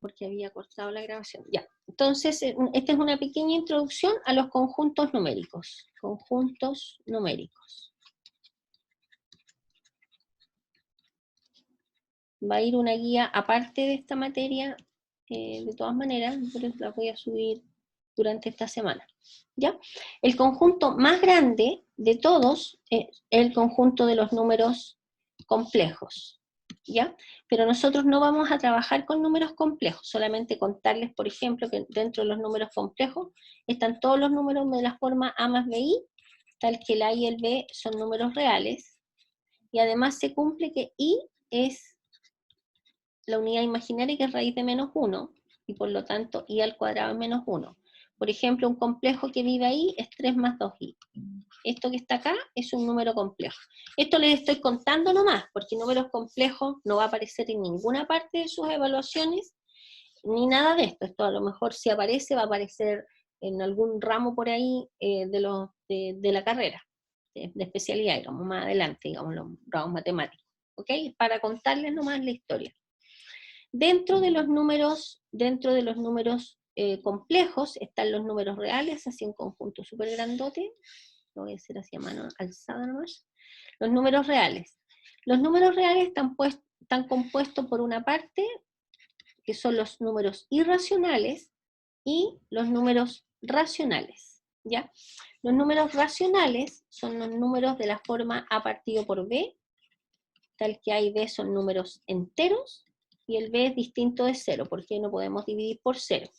porque había cortado la grabación. Ya, entonces, esta es una pequeña introducción a los conjuntos numéricos. Conjuntos numéricos. Va a ir una guía aparte de esta materia, de todas maneras, pero la voy a subir durante esta semana. ¿Ya? El conjunto más grande de todos es el conjunto de los números complejos. ¿Ya? Pero nosotros no vamos a trabajar con números complejos, solamente contarles, por ejemplo, que dentro de los números complejos están todos los números de la forma A más BI, tal que el A y el B son números reales, y además se cumple que I es la unidad imaginaria, que es raíz de menos 1, y por lo tanto I al cuadrado es menos 1. Por ejemplo, un complejo que vive ahí es 3 más 2i. Esto que está acá es un número complejo. Esto les estoy contando nomás, porque números complejos no va a aparecer en ninguna parte de sus evaluaciones, ni nada de esto. Esto a lo mejor si aparece, va a aparecer en algún ramo por ahí de la carrera, de especialidad, digamos, más adelante, digamos, los ramos matemáticos. ¿Ok? Para contarles nomás la historia. Dentro de los números complejos están los números reales, así un conjunto súper grandote. Lo voy a hacer así a mano alzada nomás. Los números reales. Los números reales están compuestos por una parte, que son los números irracionales, y los números racionales. ¿Ya? Los números racionales son los números de la forma A partido por B, tal que A y B son números enteros, y el B es distinto de 0, porque no podemos dividir por 0.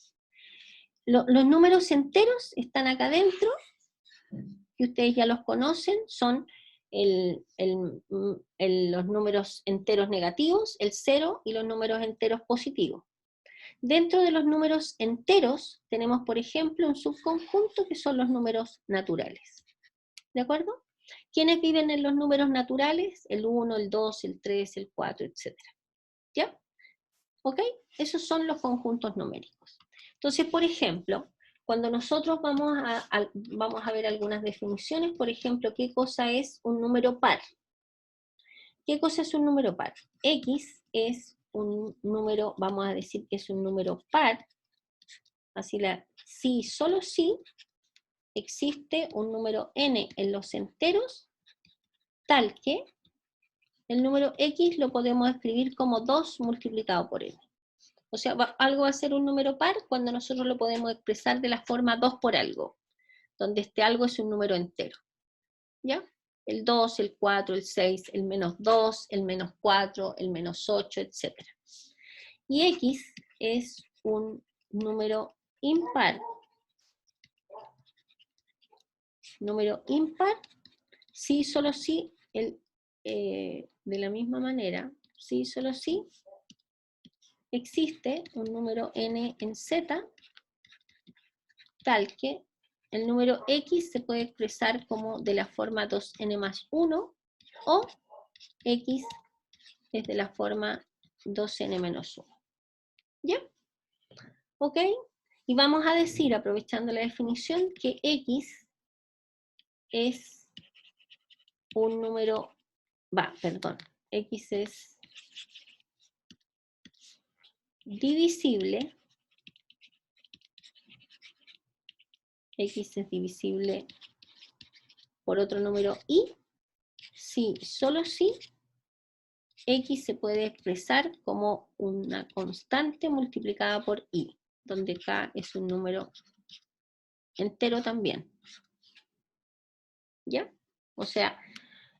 Los números enteros están acá adentro, que ustedes ya los conocen, son los números enteros negativos, el 0, y los números enteros positivos. Dentro de los números enteros tenemos, por ejemplo, un subconjunto que son los números naturales. ¿De acuerdo? ¿Quiénes viven en los números naturales? El 1, el 2, el 3, el 4, etc. ¿Ya? ¿Ok? Esos son los conjuntos numéricos. Entonces, por ejemplo, cuando nosotros vamos a ver algunas definiciones, por ejemplo, ¿qué cosa es un número par? ¿Qué cosa es un número par? X es un número, vamos a decir que es un número par, así si, solo si, existe un número n en los enteros, tal que el número x lo podemos escribir como 2 multiplicado por n. O sea, algo va a ser un número par cuando nosotros lo podemos expresar de la forma 2 por algo, donde este algo es un número entero. ¿Ya? El 2, el 4, el 6, el menos 2, el menos 4, el menos 8, etc. Y x es un número impar. Número impar, sí, solo sí, de la misma manera, sí, solo sí, existe un número n en z, tal que el número x se puede expresar como de la forma 2n más 1, o x es de la forma 2n menos 1. ¿Ya? ¿Ok? Y vamos a decir, aprovechando la definición, que x es un número, x es divisible, x es divisible por otro número i, si, solo si, x se puede expresar como una constante multiplicada por i, donde k es un número entero también. ¿Ya? O sea,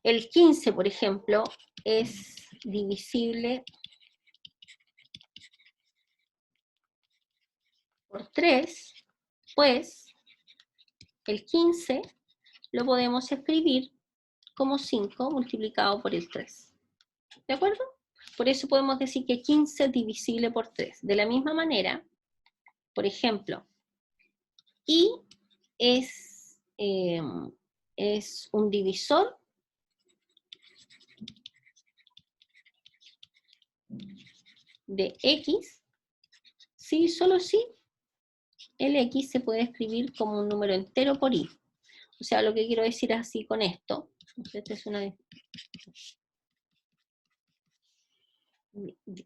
el 15, por ejemplo, es divisible por 3, pues el 15 lo podemos escribir como 5 multiplicado por el 3. ¿De acuerdo? Por eso podemos decir que 15 es divisible por 3. De la misma manera, por ejemplo, i es un divisor de x, si, solo si, el x se puede escribir como un número entero por i. O sea, lo que quiero decir así con esto, esta es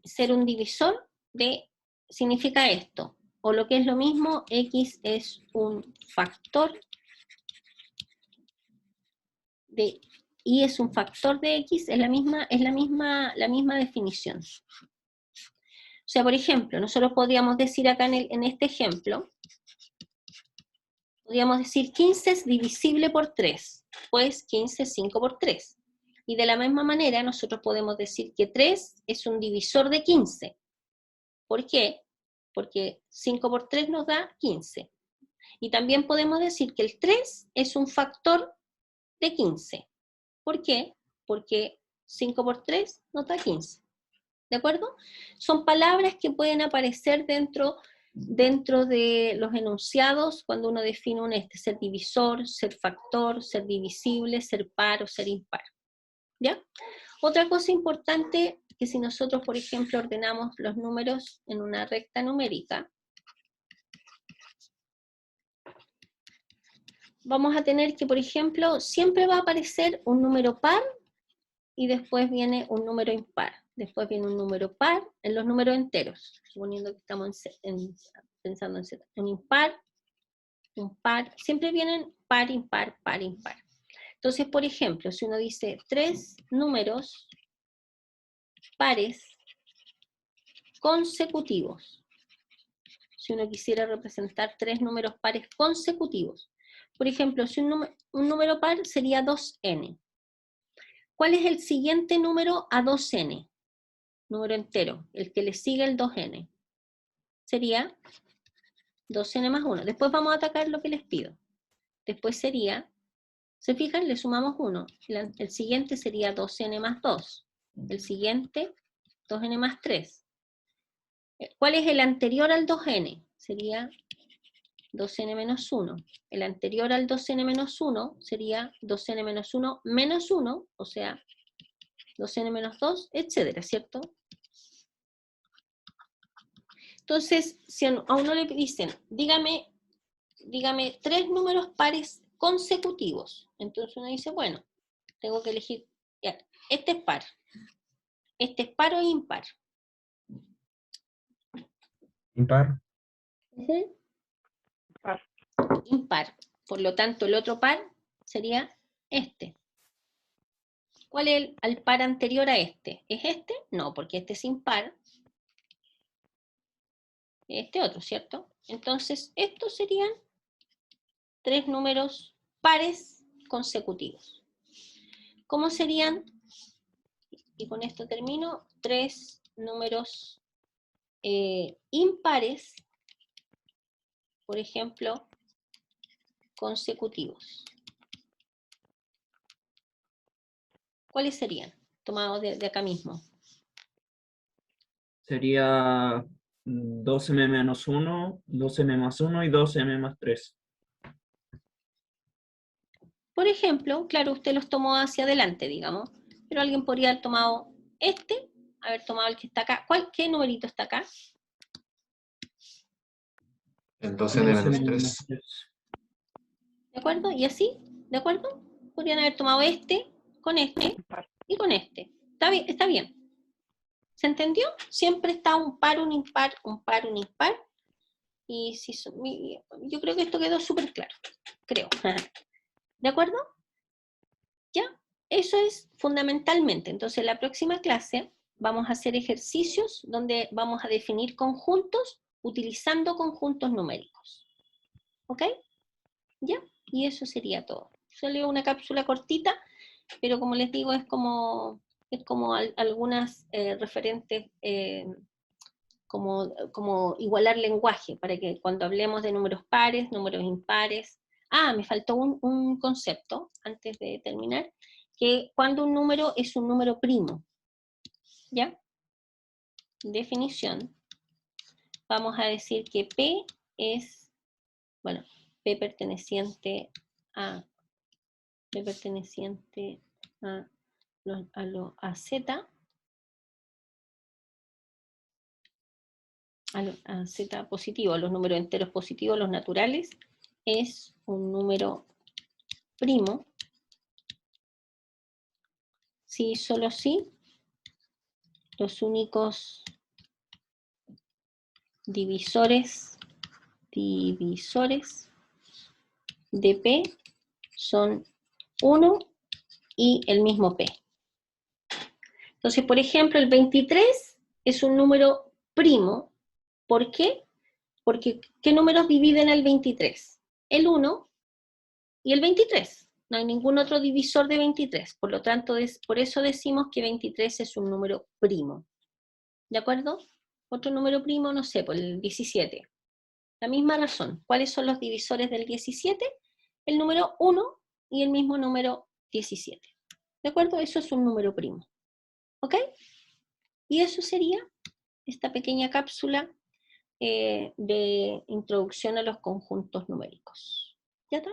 ser un divisor de significa esto, o lo que es lo mismo, x es un factor de y es un factor de x, es la misma definición. O sea, por ejemplo, nosotros podríamos decir acá en este ejemplo, podríamos decir 15 es divisible por 3, pues 15 es 5 por 3. Y de la misma manera nosotros podemos decir que 3 es un divisor de 15. ¿Por qué? Porque 5 por 3 nos da 15. Y también podemos decir que el 3 es un factor de 15. ¿Por qué? Porque 5 por 3 nos da 15. ¿De acuerdo? Son palabras que pueden aparecer dentro de los enunciados cuando uno define un ser divisor, ser factor, ser divisible, ser par o ser impar. ¿Ya? Otra cosa importante que si nosotros, por ejemplo, ordenamos los números en una recta numérica, vamos a tener que, por ejemplo, siempre va a aparecer un número par y después viene un número impar. Después viene un número par en los números enteros, suponiendo que estamos pensando en Z. Un impar, un par, siempre vienen par, impar, par, impar. Entonces, por ejemplo, si uno dice 3 números pares consecutivos, si uno quisiera representar 3 números pares consecutivos, por ejemplo, si un número par sería 2n. ¿Cuál es el siguiente número a 2n? Número entero, el que le sigue el 2n. Sería 2n más 1. Después vamos a atacar lo que les pido. Después sería, ¿se fijan? Le sumamos 1. El siguiente sería 2n más 2. El siguiente, 2n más 3. ¿Cuál es el anterior al 2n? Sería 2n menos 1. El anterior al 2n menos 1 sería 2n menos 1 menos 1, o sea, 2n menos 2, etcétera, ¿cierto? Entonces, si a uno le dicen, dígame 3 números pares consecutivos, entonces uno dice, bueno, tengo que elegir, ya, este es par o impar. Impar. Par. Impar. Por lo tanto, el otro par sería este. ¿Cuál es el par anterior a este? ¿Es este? No, porque este es impar. Este otro, ¿cierto? Entonces, estos serían 3 números pares consecutivos. ¿Cómo serían? Y con esto termino. 3 números impares, por ejemplo, consecutivos. ¿Cuáles serían? Tomados de acá mismo. Sería 2m menos 1, 2m más 1 y 2m más 3. Por ejemplo, claro, usted los tomó hacia adelante, digamos, pero alguien podría haber tomado haber tomado el que está acá. ¿Qué numerito está acá? El 12n menos 3. ¿De acuerdo? Y así, ¿de acuerdo? Podrían haber tomado este Par. y con este. Está bien, está bien. ¿Se entendió? Siempre está un par, un impar, un par, un impar. Y si yo creo que esto quedó súper claro. Creo. ¿De acuerdo? ¿Ya? Eso es fundamentalmente. Entonces, la próxima clase vamos a hacer ejercicios donde vamos a definir conjuntos utilizando conjuntos numéricos. ¿Ok? ¿Ya? Y eso sería todo. Salió una cápsula cortita, pero como les digo, es como algunas referentes, como igualar lenguaje, para que cuando hablemos de números pares, números impares. Me faltó un concepto antes de terminar, que cuando un número es un número primo. ¿Ya? Definición. Vamos a decir que P es, bueno, P perteneciente a Z, a Z positivo, a los números enteros positivos, los naturales, es un número primo, si solo si los únicos divisores de P son 1 y el mismo P. Entonces, por ejemplo, el 23 es un número primo. ¿Por qué? Porque ¿qué números dividen el 23? El 1 y el 23. No hay ningún otro divisor de 23. Por lo tanto, por eso decimos que 23 es un número primo. ¿De acuerdo? Otro número primo, no sé, por el 17. La misma razón. ¿Cuáles son los divisores del 17? El número 1 y el mismo número 17. ¿De acuerdo? Eso es un número primo. ¿Ok? Y eso sería esta pequeña cápsula de introducción a los conjuntos numéricos. ¿Ya está?